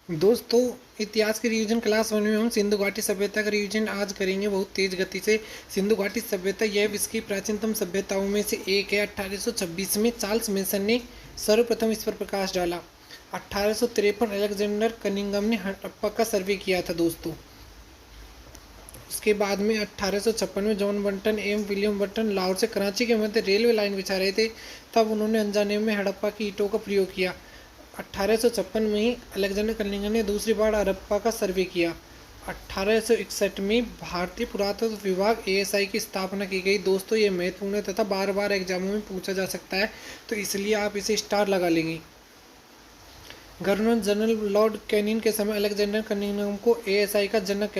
दोस्तों, इतिहास की रिवीजन क्लास 1 में हम सिंधु घाटी सभ्यता का रिवीजन आज करेंगे बहुत तेज गति से। सिंधु घाटी सभ्यता यह विश्व की प्राचीनतम सभ्यताओं में से एक है। 1826 में चार्ल्स मेसन ने सर्वप्रथम इस पर प्रकाश डाला। 1853 अलेक्जेंडर कनिंघम ने हड़प्पा का सर्वे किया था दोस्तों। उसके बाद में 1856 में जॉन बंटन एवं विलियम बंटन लाहौर से कराची के मध्य रेलवे लाइन बिछा रहे थे, तब उन्होंने अनजाने में हड़प्पा की ईंटों का प्रयोग किया। 1856 में ही अलेक्जेंडर कनिंघम ने दूसरी बार हड़प्पा का सर्वे किया। 1861 में भारतीय पुरातत्व विभाग ASI की स्थापना की गई। दोस्तों, ये महत्वपूर्ण है तथा बार बार एग्जामों में पूछा जा सकता है, तो इसलिए आप इसे स्टार लगा लेंगे। गवर्नर जनरल लॉर्ड कैनिंग के समय अलेक्जेंडर कनिंघम को ASI का जनक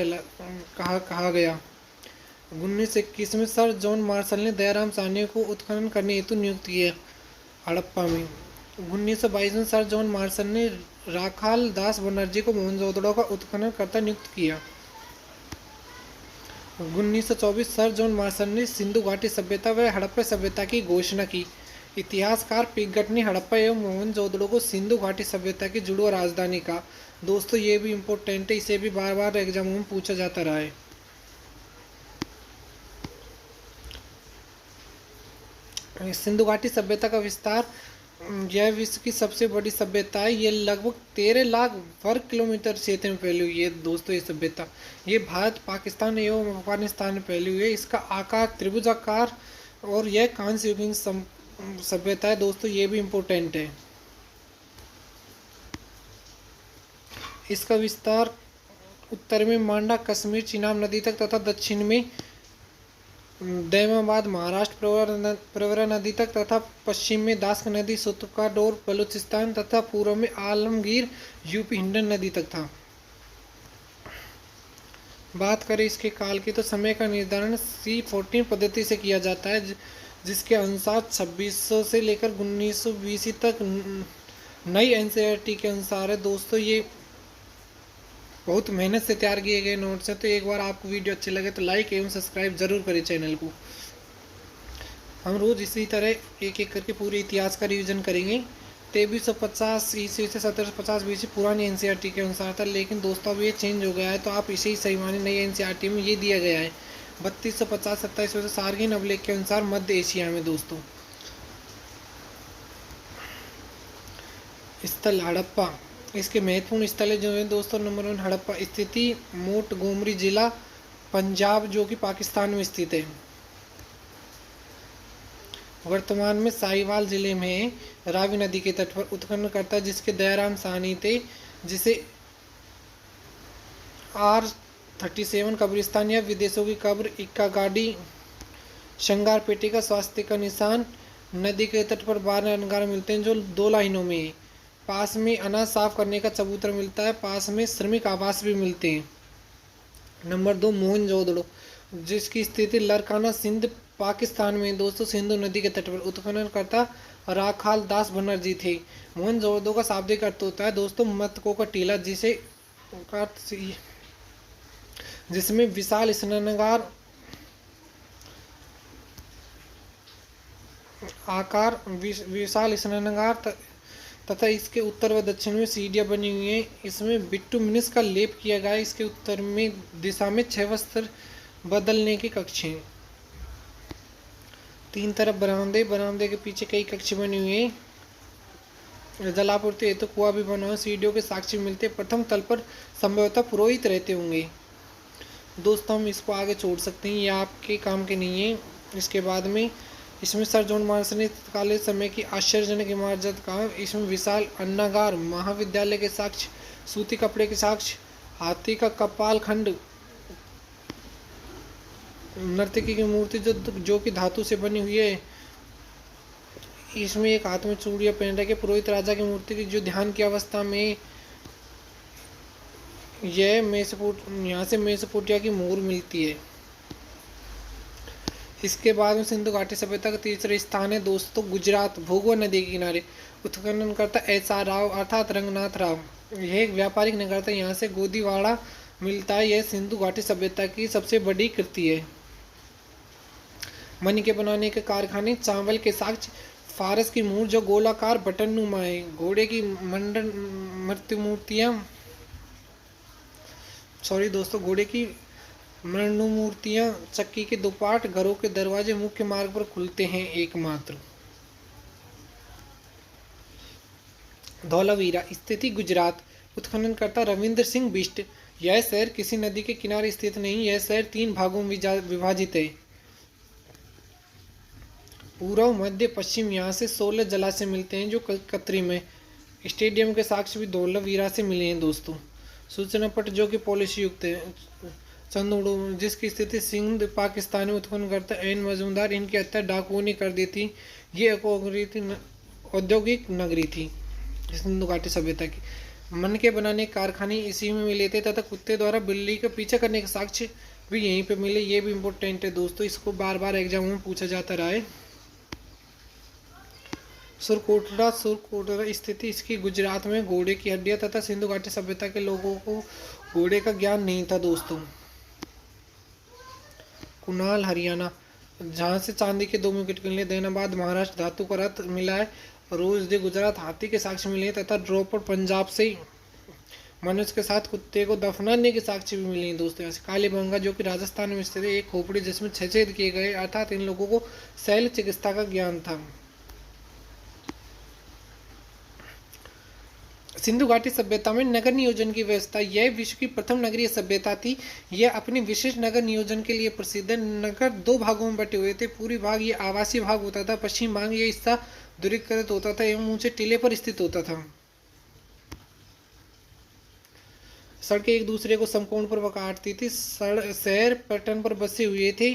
कहा गया। 1921 में सर जॉन मार्शल ने दयाराम साहनी को उत्खनन करने हेतु नियुक्त किया हड़प्पा में। 1922 में सर जॉन मार्शल ने राखाल दास बनर्जी को मोहनजोदड़ो का उत्खनन करता नियुक्त किया। 1924 सर जॉन मार्शल ने सिंधु घाटी सभ्यता व हड़प्पा सभ्यता की घोषणा की। इतिहासकार पिगट ने हड़प्पा एवं मोहनजोदड़ो को सिंधु घाटी सभ्यता की जुड़वा राजधानी का। दोस्तों, ये भी इम्पोर्टेंट है, इसे भी बार बार एग्जामों में पूछा जाता रहा है। सिंधु घाटी सभ्यता का विस्तार, यह विश्व की सबसे बड़ी सभ्यता है। ये लगभग 13 लाख वर्ग किलोमीटर क्षेत्र में फैली हुई है दोस्तों। ये सभ्यता ये भारत, पाकिस्तान एवं अफगानिस्तान में फैली हुई है। इसका आकार त्रिभुजाकार और यह कांस्य युगीन सभ्यता है दोस्तों। ये भी इम्पोर्टेंट है। इसका विस्तार उत्तर में मांडा कश्मीर चिनाब नदी तक तथा दक्षिण में दैमाबाद महाराष्ट्र प्रवरा नदी तक तथा पश्चिम में दास्क नदी सुतकाडोर बलूचिस्तान तथा पूर्व में आलमगीर यूपी हिंडन नदी तक था। बात करें इसके काल की, तो समय का निर्धारण C14 पद्धति से किया जाता है, जिसके अनुसार 2600 से लेकर 1900 BC तक नई NCERT के अनुसार है दोस्तों। ये बहुत मेहनत से तैयार किए गए नोट्स हैं, तो एक बार आपको वीडियो अच्छे लगे तो लाइक एवं सब्सक्राइब जरूर करें चैनल को। हम रोज इसी तरह एक एक करके पूरे इतिहास का रिवीजन करेंगे। 2350 ईस्वी से 1750 BC पुरानी NCERT के अनुसार था, लेकिन दोस्तों अब ये चेंज हो गया है, तो आप इसे ही सही माने। नई NCERT में ये दिया गया है 3250-27 से सार्गिन अभिलेख के अनुसार मध्य एशिया में दोस्तों। स्थल हड़प्पा, इसके महत्वपूर्ण स्थल जो है दोस्तों, नंबर 1 हड़प्पा स्थिति मोंटगोमरी जिला पंजाब, जो कि पाकिस्तान में स्थित है। वर्तमान में साहिवाल जिले में रावी नदी के तट पर उत्खनन करता, जिसके दयाराम साहनी थे, जिसे R37 कब्रिस्तान या विदेशों की कब्र, इक्का गाड़ी, श्रृंगार पेटी का स्वास्थ्य का निशान। नदी के तट पर 12 अंगार मिलते हैं जो 2 लाइनों में है। पास में अनाज साफ करने का चबूतरा मिलता है। पास में श्रमिक आवास भी मिलते हैं। नंबर 2 मोहनजोदड़ो, जिसकी स्थिति लरकाना सिंध पाकिस्तान में दोस्तों। सिंधु नदी के तट पर उत्खनन करता राखाल दास बनर्जी थे। मोहनजोदड़ो का शाब्दिक अर्थ होता है दोस्तों मृतकों का टीला, जिसमें विशाल स्नानागार विशाल स्नानागार तथा इसके उत्तर व दक्षिण में सीढ़ियाँ बनी हुई हैं। इसमें बिटुमिनस का लेप किया गया है। इसके उत्तर में दिशा में 6 वस्त्र बदलने की कक्ष हैं। 3 तरफ बरामदे के पीछे कई कक्ष बनी हुई हैं। जलापूर्ति हेतु कुआं भी बना हुआ। सीढ़ियों के साक्ष्य मिलते। प्रथम तल पर संभवतः पुरोहित रहते होंगे दोस्तों। हम इसको आगे छोड़ सकते हैं, ये आपके काम के नहीं है। इसके बाद में इसमें सर जॉन मार्शल ने तत्कालीन समय की आश्चर्यजनक इमारत कहा। इसमें विशाल अन्नागार, महाविद्यालय के साक्ष्य, सूती कपड़े के साक्ष्य, हाथी का कपाल खंड, नर्तकी की मूर्ति जो कि धातु से बनी हुई है। इसमें एक हाथ में चूड़ियां पहन रखे पुरोहित राजा की मूर्ति की, जो ध्यान की अवस्था में। यह यहाँ से मेसोपोटामिया की मोहर मिलती है। इसके बाद में सिंधु घाटी सभ्यता का तीसरा स्थान है दोस्तों गुजरात, भोगवा नदी के किनारे। उत्खनन करता SR राव अर्थात रंगनाथ राव। यह एक व्यापारिक नगर था, यहाँ से गोदीवाड़ा मिलता है। यह सिंधु घाटी सभ्यता की सबसे बड़ी कृति है। मणि के बनाने के कारखाने, चावल के साक्ष्य, फारस की मूर्त जो गोलाकार बटन नुमा है, घोड़े की मृत्यु मूर्तियाँ, सॉरी दोस्तों, घोड़े की मृणमूर्तियां, चक्की के दोपाट, घरों के दरवाजे मुख्य मार्ग पर खुलते हैं एकमात्र। धौलावीरा स्थिति गुजरात। उत्खननकर्ता रविंद्र सिंह बिष्ट। यह शहर किसी नदी के किनारे स्थित नहीं, यह शहर 3 भागों में विभाजित है। पूर्व, मध्य, पश्चिम। यहाँ से 16 जलाशय मिलते हैं जो कतरी में। स्टेडियम के साक्ष्य भी धौलावीरा से मिले हैं दोस्तों। सूचना पट जो कि पॉलिसी युक्त है। चंदोड़ जिसकी स्थिति सिंध पाकिस्तान में। उत्खननकर्ता एन मजूमदार। इनकी हत्या डाकुओं ने कर दी थी। ये औद्योगिक नगरी थी सिंधु घाटी सभ्यता की। मन के बनाने कारखाने इसी में मिले थे तथा कुत्ते द्वारा बिल्ली का पीछा करने के साक्ष्य भी यहीं पे मिले। ये भी इम्पोर्टेंट है दोस्तों, इसको बार बार एग्जाम में पूछा जाता रहा है। सुरकोटड़ा स्थिति इसकी गुजरात में। घोड़े की हड्डियां तथा सिंधु घाटी सभ्यता के लोगों को घोड़े का ज्ञान नहीं था दोस्तों। कुनाल हरियाणा, जहाँ से चांदी के 2 मुकुट मिले। दैनाबाद महाराष्ट्र, धातु का रथ मिला है। रोज दे गुजरात, हाथी के साक्ष्य मिले तथा ड्रोपड़ पंजाब से मनुष्य के साथ कुत्ते को दफनाने के साक्ष्य भी मिले हैं दोस्तों। यहाँ से कालीबंगा जो कि राजस्थान में स्थित है, एक खोपड़ी जिसमें 6 छेद किए गए, अर्थात इन लोगों को शैल चिकित्सा का ज्ञान था। सिंधु घाटी सभ्यता में नगर नियोजन की व्यवस्था। यह विश्व की प्रथम नगरीय सभ्यता थी। यह अपने विशेष नगर नियोजन के लिए प्रसिद्ध है। नगर 2 भागों में बटे हुए थे। पूर्वी भाग ये आवासीय भाग होता था, पश्चिम भाग ये हिस्सा दूरीकृत होता था एवं ऊंचे टीले पर स्थित होता था। सड़कें एक दूसरे को समकोण पर काटती थी। शहर पैटर्न पर बसे हुए थे।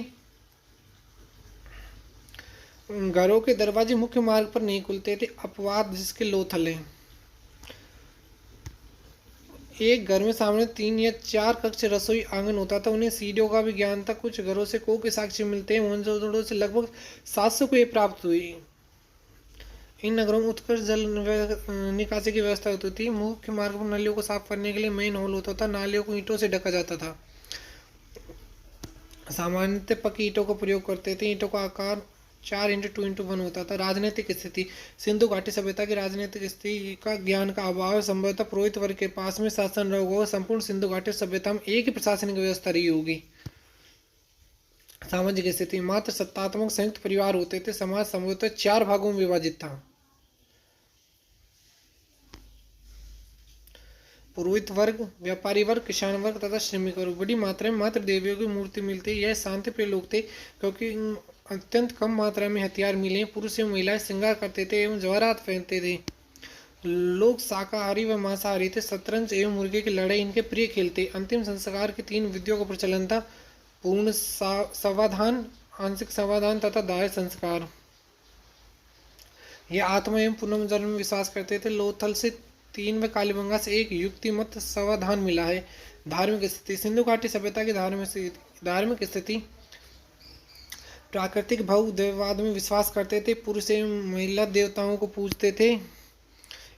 घरों के दरवाजे मुख्य मार्ग पर नहीं खुलते थे। अपवाद जिसके लोथल हैं। एक घर में सामने 3 या 4 कक्ष रसोई आंगन होता था। उन्हें सीढ़ियों का भी ज्ञान था। कुछ घरों से कुओं के साक्ष्य मिलते हैं। मोहनजोदड़ो से लगभग 700 कुएं प्राप्त हुई। इन नगरों में उत्कृष्ट जल निकासी की व्यवस्था होती थी। मुख्य मार्ग पर नालियों को साफ करने के लिए मेन होल होता था। नालियों को ईंटों से ढका जाता था। सामान्यतः पक्की ईंटों का प्रयोग करते थे। ईंटों का आकार 4x2x1 होता था। राजनीतिक स्थिति। सिंधु घाटी सभ्यता की राजनीतिक स्थिति का ज्ञान का अभाव। संभवतः पुरोहित वर्ग के पास में शासन रहा होगा। संपूर्ण सिंधु घाटी सभ्यता में एक ही प्रशासनिक व्यवस्था रही होगी। सामाजिक स्थिति। मात्र सत्तात्मक संयुक्त परिवार होते थे। समाज संभवतः 4 भागों में विभाजित था। पुरोहित वर्ग, व्यापारी वर्ग, किसान वर्ग तथा श्रमिक वर्ग। बड़ी मात्रा में मात्र देवियों की मूर्ति मिलती है। यह शांति प्रिय लोग थे क्योंकि अत्यंत कम मात्रा में हथियार मिले। पुरुष एवं महिलाएं श्रृंगार करते थे एवं जवाहरात पहनते थे। लोग शाकाहारी व मांसाहारी थे। शतरंज एवं मुर्गे की लड़ाई इनके प्रिय खेल थे। अंतिम संस्कार की 3 विधियों का प्रचलन था। पूर्ण समाधान, आंशिक समाधान तथा दाह संस्कार। यह आत्मा एवं पुनर्जन्म में विश्वास करते थे। लोथल से 3 व कालीबंगा से 1 युक्तिमत समाधान मिला है। धार्मिक स्थिति। सिंधु घाटी सभ्यता की धार्मिक स्थिति। प्राकृतिक भौतिकवाद में विश्वास करते थे। पुरुष एवं महिला देवताओं को पूजते थे।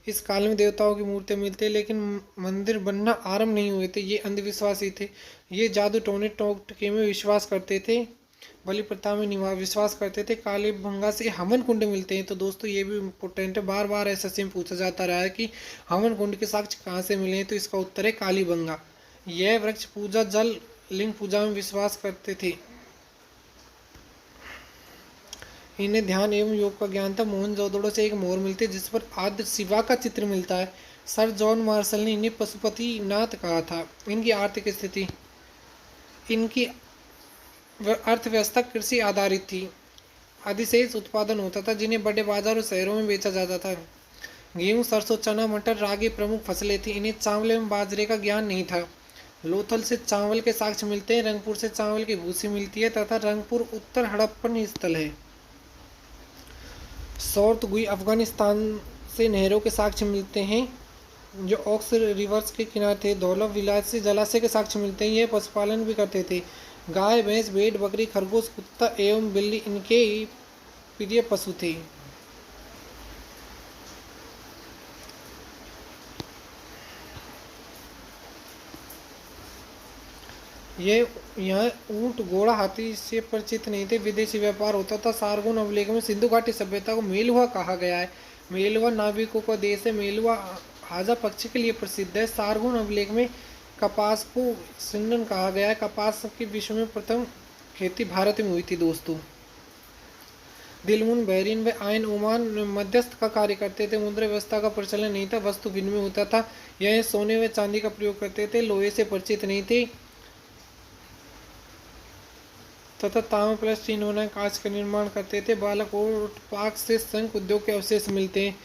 इस काल में देवताओं की मूर्तियां मिलती, लेकिन मंदिर बनना आरंभ नहीं हुए थे। ये अंधविश्वासी थे। ये जादू टोने टोटके में विश्वास करते थे। बलि प्रथा में विश्वास करते थे। कालीबंगा से हवन कुंड मिलते हैं। तो दोस्तों ये भी इम्पोर्टेंट है, बार बार एसएससी में पूछा जाता रहा है कि हवन कुंड के साक्ष्य कहाँ से मिले हैं। तो इसका उत्तर है कालीबंगा। यह वृक्ष पूजा, जल लिंग पूजा में विश्वास करते थे। इन्हें ध्यान एवं योग का ज्ञान था। मोहनजोदड़ो से एक मोहर मिलती है जिस पर आद्य शिवा का चित्र मिलता है। सर जॉन मार्शल ने इन्हें पशुपति नाथ कहा था। इनकी आर्थिक स्थिति। इनकी अर्थव्यवस्था कृषि आधारित थी। अधिशेष उत्पादन होता था जिन्हें बड़े बाजार और शहरों में बेचा जाता था। गेहूं, सरसों, चना, मटर, रागी प्रमुख फसलें थी। इन्हें चावल एवं बाजरे का ज्ञान नहीं था। लोथल से चावल के साक्ष्य मिलते हैं। रंगपुर से चावल की भूसी मिलती है तथा रंगपुर उत्तर हड़प्पन स्थल है। सौर्त गुई अफगानिस्तान से नहरों के साक्ष्य मिलते हैं जो ऑक्स रिवर्स के किनारे थे। धौला विलायत से जलाशय के साक्ष्य मिलते हैं। यह पशुपालन भी करते थे। गाय, भैंस, भेड़, बकरी, खरगोश, कुत्ता एवं बिल्ली इनके प्रिय पशु थे। ये यहाँ ऊंट, घोड़ा, हाथी से परिचित नहीं थे। विदेशी व्यापार होता था। सारगोन अभिलेख में सिंधु घाटी सभ्यता को मेलुहा कहा गया है। मेलुहा नाविकों का देश है। मेलुहा हाजा पक्षी के लिए प्रसिद्ध है। सारगोन अभिलेख में कपास को सिंडन कहा गया है। कपास की विश्व में प्रथम खेती भारत में हुई थी दोस्तों। दिलमुन, बहरीन व आयन ओमान में मध्यस्थ का कार्य करते थे। मुद्रा व्यवस्था का प्रचलन नहीं था, वस्तु विनिमय होता था। यह सोने व चांदी का प्रयोग करते थे, लोहे से परिचित नहीं थे तथा तांबा प्लस टीन बना कांच का निर्माण करते थे। बालाकोट पाक से शंख उद्योग के अवशेष मिलते हैं।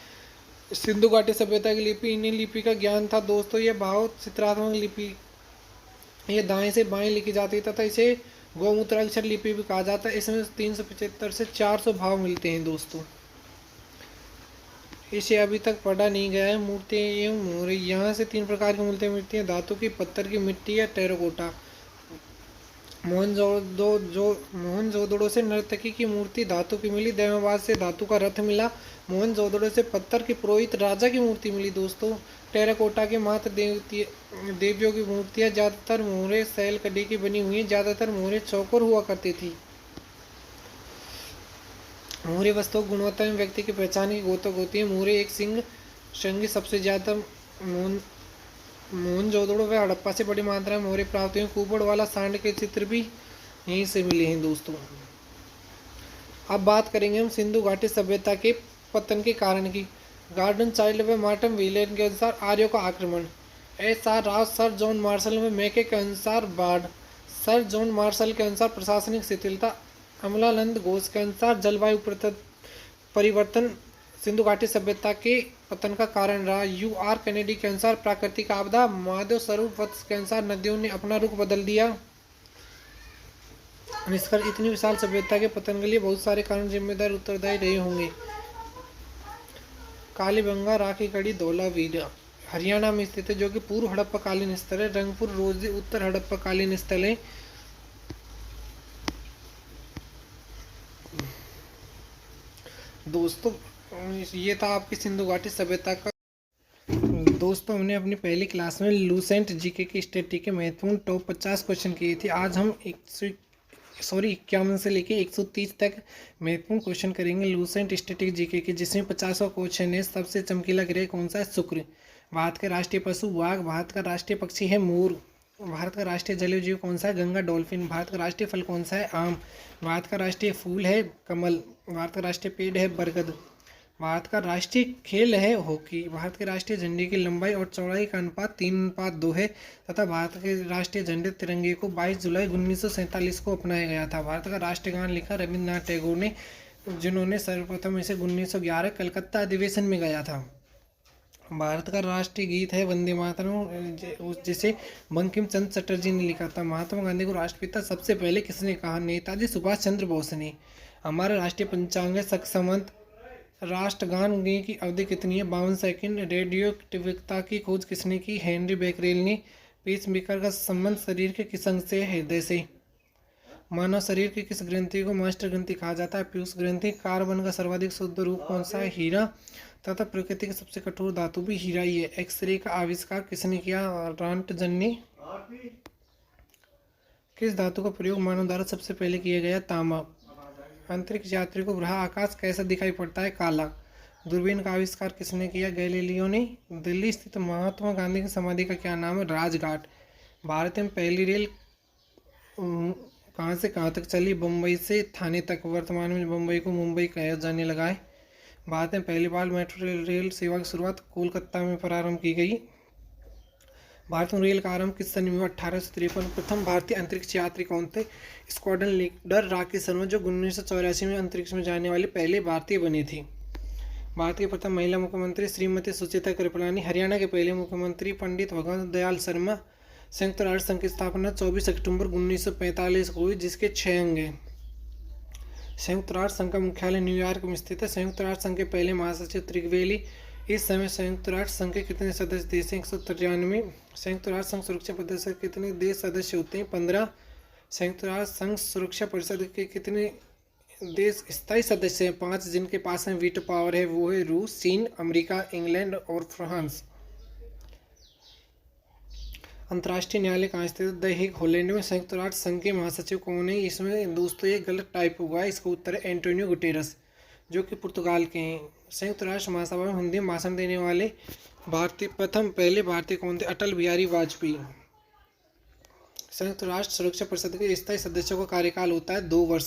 सिंधु घाटी सभ्यता की लिपि, इंडियन लिपि का ज्ञान था दोस्तों। यह भाव चित्रात्मक लिपि, यह दाएं से बाएं लिखी जाती तथा इसे गौमूत्राक्षर लिपि भी कहा जाता है। इसमें 375 से 400 भाव मिलते हैं दोस्तों। इसे अभी तक पढ़ा नहीं गया है। मूर्तियाँ एवं मोहरे, यहाँ से 3 प्रकार की मूर्तियाँ मिलती हैं: धातु की, पत्थर की, मिट्टी या टेराकोटा। मोहनजोदड़ो से नर्तकी की मूर्ति धातु की मिली। दैमाबाद से धातु का रथ मिला। मोहनजोदड़ो से पत्थर की पुरोहित राजा की मूर्ति मिली दोस्तों। टेराकोटा के मात्र देवियों की मूर्तियाँ ज़्यादातर मोहरे सैल कड़ी की बनी हुई हैं। ज़्यादातर मोहरे चौकोर हुआ करती थी। मोहरे वस्तु गुणवत्ता में व्यक्ति की पहचान की द्योतक होती है। मोहरे एक सिंह संगी सबसे ज़्यादा मोहनजोदड़ो व हड़प्पा से बड़ी मात्रा में मोहरे प्राप्त हुए। कुबड़ वाला सांड के चित्र भी यहीं से मिले हैं दोस्तों। अब बात करेंगे हम सिंधु घाटी सभ्यता के पतन के कारण की। गार्डन चाइल्ड व मार्टम व्हीलेन के अनुसार आर्यों का आक्रमण। SR. Rao, sir John Marshall व मैके के अनुसार बाढ़। सर जॉन मार्शल के अनुसार प्रशासनिक शिथिलता। अमलानंद घोष के अनुसार जलवायु परिवर्तन सिंधु घाटी सभ्यता के पतन का कारण रहा। U.R. कैनेडी के अनुसार प्राकृतिक आपदा। महादेव स्वरूप वत्स के अनुसार नदियों ने अपना रुख बदल दिया। निष्कर्ष, इतनी विशाल सभ्यता के पतन के लिए बहुत सारे कारण जिम्मेदार उत्तरदायी रहे होंगे। कालीबंगा, राखी कड़ी, धौलावीरा हरियाणा में स्थित है, जो कि पूर्व हड़प्पाकालीन स्थल है। रंगपुर रोजी उत्तर हड़प्पाकालीन स्थल है। दोस्तों ये था आपकी सिंधु घाटी सभ्यता का। दोस्तों हमने अपनी पहली क्लास में लूसेंट जीके की स्टैटिक के महत्वपूर्ण टॉप 50 क्वेश्चन किए थे। आज हम 51 से लेके 130 तक महत्वपूर्ण क्वेश्चन करेंगे लूसेंट स्टैटिक जीके के, जिसमें 50वां क्वेश्चन है सबसे चमकीला ग्रह कौन सा है? शुक्र। भारत का राष्ट्रीय पशु बाघ। भारत का राष्ट्रीय पक्षी है मोर। भारत का राष्ट्रीय जलीय जीव कौन सा है? गंगा डॉल्फिन। भारत का राष्ट्रीय फल कौन सा है? आम। भारत का राष्ट्रीय फूल है कमल। भारत का राष्ट्रीय पेड़ है बरगद। भारत का राष्ट्रीय खेल है हॉकी। भारत के राष्ट्रीय झंडे की लंबाई और चौड़ाई का अनुपात 3:2 है तथा भारत के राष्ट्रीय झंडे तिरंगे को 22 जुलाई 1947 को अपनाया गया था। भारत का राष्ट्रीय गान लिखा रविन्द्रनाथ टैगोर ने, जिन्होंने सर्वप्रथम इसे 1911 कलकत्ता अधिवेशन में गाया था। भारत का राष्ट्रीय गीत है वंदे मातरम, जिसे बंकिम चंद्र चटर्जी ने लिखा था। महात्मा गांधी को राष्ट्रपिता सबसे पहले किसने कहा? नेताजी सुभाष चंद्र बोस ने। हमारा राष्ट्रीय पंचांग है सक्समंत। राष्ट्रगान की अवधि कितनी है? 52 सेकंड। रेडियो एक्टिविता की खोज किसने की? हेनरी बेकरेल ने। पेसमेकर का संबंध शरीर के किस अंग से? हृदय से। मानव शरीर की किस ग्रंथि को मास्टर ग्रंथि कहा जाता है? पीयूष ग्रंथि। कार्बन का सर्वाधिक शुद्ध रूप कौन सा है? हीरा। तथा प्रकृति की सबसे कठोर धातु भी हीरा ही है। एक्सरे का आविष्कार किसने किया? रॉन्टजन ने। किस धातु का प्रयोग मानव द्वारा सबसे पहले किया गया? तांबा। अंतरिक्ष यात्री को बृहद आकाश कैसा दिखाई पड़ता है? काला। दूरबीन का आविष्कार किसने किया? गैलीलियो ने। दिल्ली स्थित महात्मा गांधी की समाधि का क्या नाम है? राजघाट। भारत में पहली रेल कहाँ से कहाँ तक चली? बम्बई से थाने तक। वर्तमान में बम्बई को मुंबई कहा जाने लगा है। भारत में पहली बार मेट्रो रेल सेवा की शुरुआत कोलकाता में प्रारंभ की गई। भारत में रेल का आरंभ किस सन में हुआ? 1853। प्रथम भारतीय अंतरिक्ष यात्री कौन थे? स्क्वाड्रन लीडर राकेश शर्मा, जो 1984 में अंतरिक्ष में जाने वाले पहले भारतीय बने थे। भारत की प्रथम महिला मुख्यमंत्री श्रीमती सुचेता कृपलानी। हरियाणा के पहले मुख्यमंत्री पंडित भगवंत दयाल शर्मा। संयुक्त राष्ट्र संघ की स्थापना 24 अक्टूबर 1945 को हुई, जिसके 6 अंग हैं। संयुक्त राष्ट्र संघ का मुख्यालय न्यूयॉर्क में स्थित है। संयुक्त राष्ट्र संघ के पहले महासचिव त्रिवेली। इस समय संयुक्त राष्ट्र संघ के कितने सदस्य देश हैं? 193। संयुक्त राष्ट्र संघ सुरक्षा परिषद के कितने देश सदस्य होते हैं? 15। संयुक्त राष्ट्र संघ सुरक्षा परिषद के कितने देश स्थायी सदस्य हैं? 5, जिनके पास में वीटो पावर है। वो है रूस, चीन, अमेरिका, इंग्लैंड और फ्रांस। अंतर्राष्ट्रीय न्यायालय कहाँ स्थित है? द हेग, हॉलैंड में। संयुक्त राष्ट्र संघ के महासचिव कौन है? इसमें दोस्तों ये गलत टाइप हुआ है, इसका उत्तर है एंटोनियो गुटेरस, जो कि पुर्तगाल के हैं। संयुक्त राष्ट्र महासभा में हिंदी में भाषण देने वाले पहले भारतीय कौन थे? अटल बिहारी वाजपेयी। संयुक्त राष्ट्र सुरक्षा परिषद के स्थायी सदस्यों का कार्यकाल होता है 2 वर्ष।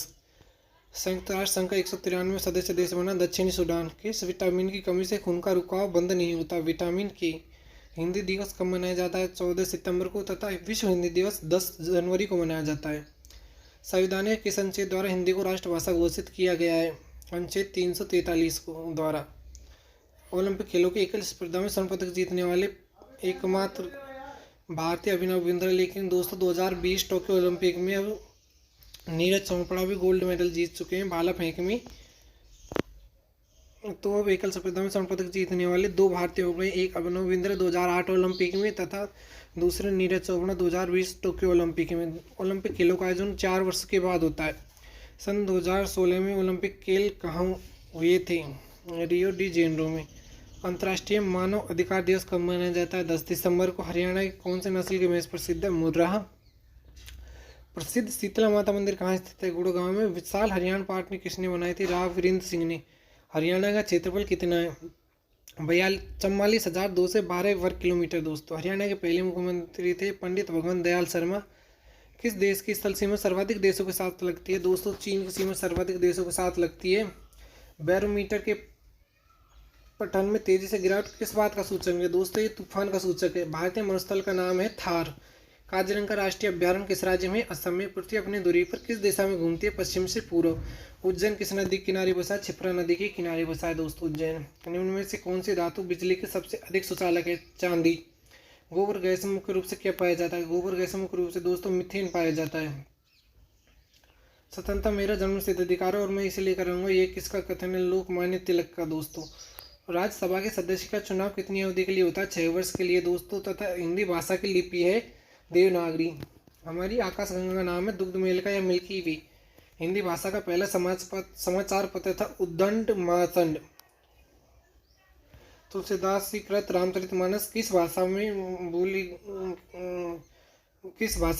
संयुक्त राष्ट्र संघ का 193वां सदस्य देश बना दक्षिणी सूडान। किस विटामिन की कमी से खून का रुकाव बंद नहीं होता? विटामिन के। हिंदी दिवस कब मनाया जाता है? 14 सितंबर को तथा विश्व हिंदी दिवस 10 जनवरी को मनाया जाता है। संविधान के किस अनुच्छेद द्वारा हिंदी को राष्ट्रभाषा घोषित किया गया है? अनुच्छेद 343 को द्वारा। ओलंपिक खेलों की एकल स्पर्धा में स्वर्ण पदक जीतने वाले एकमात्र भारतीय अभिनव बिंद्रा। लेकिन दोस्तों 2020 टोक्यो ओलंपिक में अब नीरज चोपड़ा भी गोल्ड मेडल जीत चुके हैं भाला फेंक में। तो अब एकल स्पर्धा में स्वर्ण पदक जीतने वाले 2 भारतीय हो गए, एक अभिनव बिंद्रा 2008 ओलंपिक में तथा दूसरे नीरज चोपड़ा 2020 टोक्यो ओलंपिक में। ओलंपिक खेलों का आयोजन 4 वर्ष के बाद होता है। सन 2016 में ओलंपिक खेल कहाँ हुए थे? रियो डी जेनेरो में। अंतर्राष्ट्रीय मानव अधिकार दिवस कब मनाया जाता है? 10 दिसंबर को। हरियाणा की कौन से नस्ल की भैंस प्रसिद्ध है? मुर्राह। प्रसिद्ध शीतला माता मंदिर कहाँ स्थित है? गुड़गांव में। विशाल हरियाणा पाटनी किसने बनाई थी? राव वीरेंद्र सिंह ने। हरियाणा का क्षेत्रफल कितना है? 44,212 वर्ग किलोमीटर। दोस्तों हरियाणा के पहले मुख्यमंत्री थे पंडित भगवंत दयाल शर्मा। किस देश की स्थल सीमा सर्वाधिक देशों के साथ लगती है? दोस्तों चीन की सीमा सर्वाधिक देशों के साथ लगती है। बैरोमीटर के पठन में तेजी से गिरावट किस बात का सूचक है? दोस्तों ये तूफान का सूचक है। भारतीय मरुस्थल का नाम है थार। काजीरंगा राष्ट्रीय अभ्यारण्य किस राज्य में? असम में। पृथ्वी अपनी दूरी पर किस दिशा में घूमती है? पश्चिम से पूर्व। उज्जैन किस नदी के किनारे बसा है? क्षिप्रा नदी के किनारे बसा है दोस्तों उज्जैन। निम्न में से कौन सी धातु बिजली के सबसे अधिक सुचालक है? चांदी। गोबर गैस में मुख्य रूप से क्या पाया जाता है? गोबर गैस में मुख्य रूप से दोस्तों मीथेन पाया जाता है। स्वतंत्रता मेरा जन्म सिद्ध अधिकार है और मैं इसे लेकर रहूंगा, ये किसका कथन है? लोकमान्य तिलक का। दोस्तों राज्यसभा के सदस्य का चुनाव कितनी अवधि के लिए होता है? 6 वर्ष के लिए दोस्तों। तथा हिंदी भाषा की लिपि है देवनागरी। हमारी आकाशगंगा का नाम है दुग्धमेल का या मिल्की वे। हिंदी भाषा का पहला समाचार पत्र था उद्दंड मातंड। तुलसीदास जी कृत रामचरितमानस किस भाषा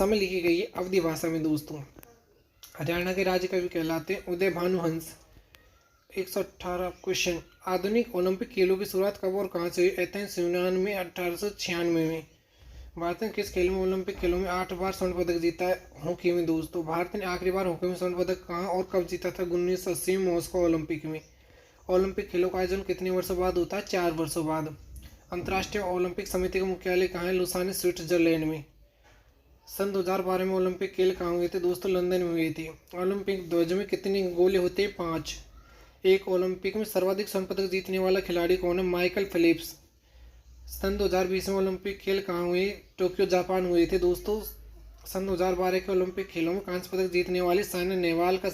में लिखी गई है? अवधी भाषा में दोस्तों। हरियाणा के राज्य कवि कहलाते हैं उदय भानुहंस। 118 क्वेश्चन। आधुनिक ओलंपिक खेलों की शुरुआत कब और कहाँ से हुई? एथेंस यूनान में 1896 में। भारत ने किस खेल में ओलंपिक खेलों में 8 बार स्वर्ण पदक जीता है? हॉकी में दोस्तों। भारत ने आखिरी बार हॉकी में स्वर्ण पदक कहाँ और कब जीता था? 1980 में मॉस्को ओलंपिक में। ओलंपिक खेलों का आयोजन कितने वर्षों बाद होता है? 4 वर्षों बाद। अंतर्राष्ट्रीय ओलंपिक समिति का मुख्यालय कहाँ है? लुसाने स्विट्जरलैंड में। सन 2012 में ओलंपिक खेल कहाँ हुए थे? दोस्तों लंदन में हुए थे। ओलंपिक ध्वज में कितने गोले होते हैं? 5। एक ओलंपिक में सर्वाधिक स्वर्ण पदक जीतने वाला खिलाड़ी कौन है? Michael Philips. सन 2020 में ओलंपिक खेल कहाँ हुए? टोक्यो जापान हुए थे दोस्तों। सन 2012 के ओलंपिक खेलों में कांस्य पदक जीतने वाले साइना नेहवाल का